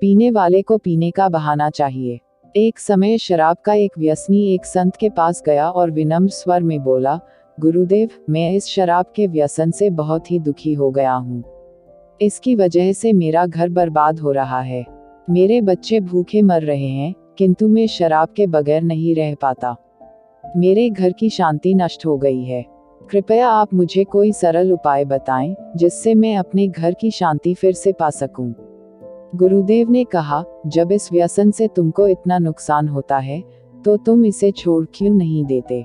पीने वाले को पीने का बहाना चाहिए। एक समय शराब का एक व्यसनी एक संत के पास गया और विनम्र स्वर में बोला, गुरुदेव, मैं इस शराब के व्यसन से बहुत ही दुखी हो गया हूँ। इसकी वजह से मेरा घर बर्बाद हो रहा है। मेरे बच्चे भूखे मर रहे हैं, किंतु मैं शराब के बगैर नहीं रह पाता। मेरे घर की शांति नष्ट हो गई है। कृपया आप मुझे कोई सरल उपाय बताएं, जिससे मैं अपने घर की शांति फिर से पा सकूं। गुरुदेव ने कहा, जब इस व्यसन से तुमको इतना नुकसान होता है, तो तुम इसे छोड़ क्यों नहीं देते?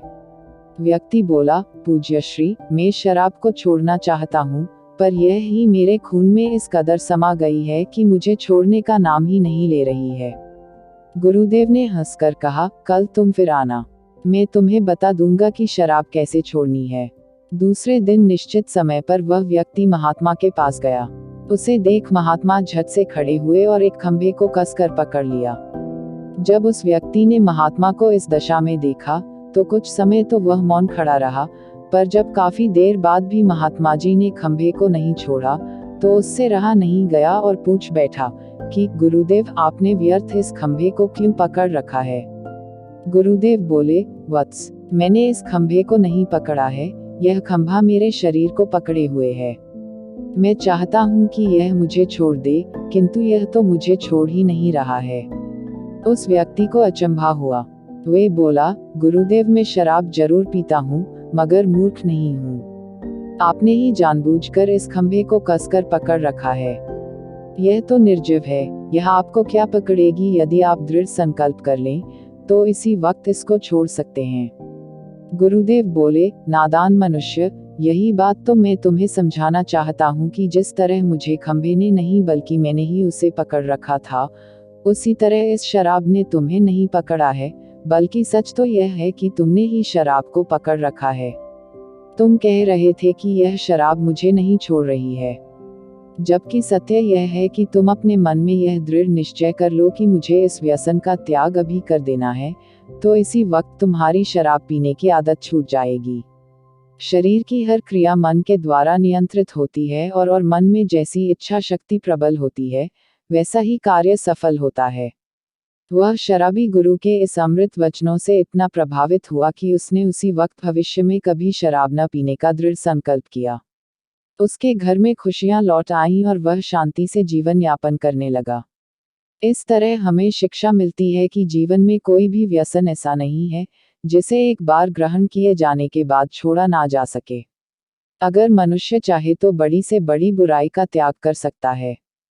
व्यक्ति बोला, पूज्य श्री, मैं शराब को छोड़ना चाहता हूँ, पर यह ही मेरे खून में इस कदर समा गई है कि मुझे छोड़ने का नाम ही नहीं ले रही है। गुरुदेव ने हंसकर कहा, कल तुम फिर आना, मैं तुम्हें बता दूंगा कि शराब कैसे छोड़नी है। दूसरे दिन निश्चित समय पर वह व्यक्ति महात्मा के पास गया। उसे देख महात्मा झट से खड़े हुए और एक खंभे को कसकर पकड़ लिया। जब उस व्यक्ति ने महात्मा को इस दशा में देखा, तो कुछ समय तो वह मौन खड़ा रहा, पर जब काफी देर बाद भी महात्मा जी ने खंभे को नहीं छोड़ा, तो उससे रहा नहीं गया और पूछ बैठा कि गुरुदेव, आपने व्यर्थ इस खंभे को क्यों पकड़ रखा है? गुरुदेव बोले, वत्स, मैंने इस खंभे को नहीं पकड़ा है, यह खंभा मेरे शरीर को पकड़े हुए है। मैं चाहता हूँ कि यह मुझे छोड़ दे, किंतु यह तो मुझे छोड़ ही नहीं रहा है। उस व्यक्ति को अचंभा हुआ। वे बोला, गुरुदेव, मैं शराब जरूर पीता हूँ, मगर मूर्ख नहीं हूँ। आपने ही जानबूझकर इस खंभे को कसकर पकड़ रखा है। यह तो निर्जीव है, यह आपको क्या पकड़ेगी? यदि आप दृढ़ संकल्प कर लें, तो इसी वक्त इसको छोड़ सकते हैं। गुरुदेव बोले, नादान मनुष्य, यही बात तो मैं तुम्हें समझाना चाहता हूँ कि जिस तरह मुझे खंभे ने नहीं बल्कि मैंने ही उसे पकड़ रखा था, उसी तरह इस शराब ने तुम्हें नहीं पकड़ा है, बल्कि सच तो यह है कि तुमने ही शराब को पकड़ रखा है। तुम कह रहे थे कि यह शराब मुझे नहीं छोड़ रही है, जबकि सत्य यह है कि तुम अपने मन में यह दृढ़ निश्चय कर लो कि मुझे इस व्यसन का त्याग अभी कर देना है, तो इसी वक्त तुम्हारी शराब पीने की आदत छूट जाएगी। शरीर की हर क्रिया मन के द्वारा नियंत्रित होती है और मन में जैसी इच्छा शक्ति प्रबल होती है, वैसा ही कार्य सफल होता है। वह शराबी गुरु के इस अमृत वचनों से इतना प्रभावित हुआ कि उसने उसी वक्त भविष्य में कभी शराब न पीने का दृढ़ संकल्प किया। उसके घर में खुशियां लौट आईं और वह शांति से जीवन यापन करने लगा। इस तरह हमें शिक्षा मिलती है कि जीवन में कोई भी व्यसन ऐसा नहीं है जिसे एक बार ग्रहण किए जाने के बाद छोड़ा ना जा सके। अगर मनुष्य चाहे तो बड़ी से बड़ी बुराई का त्याग कर सकता है।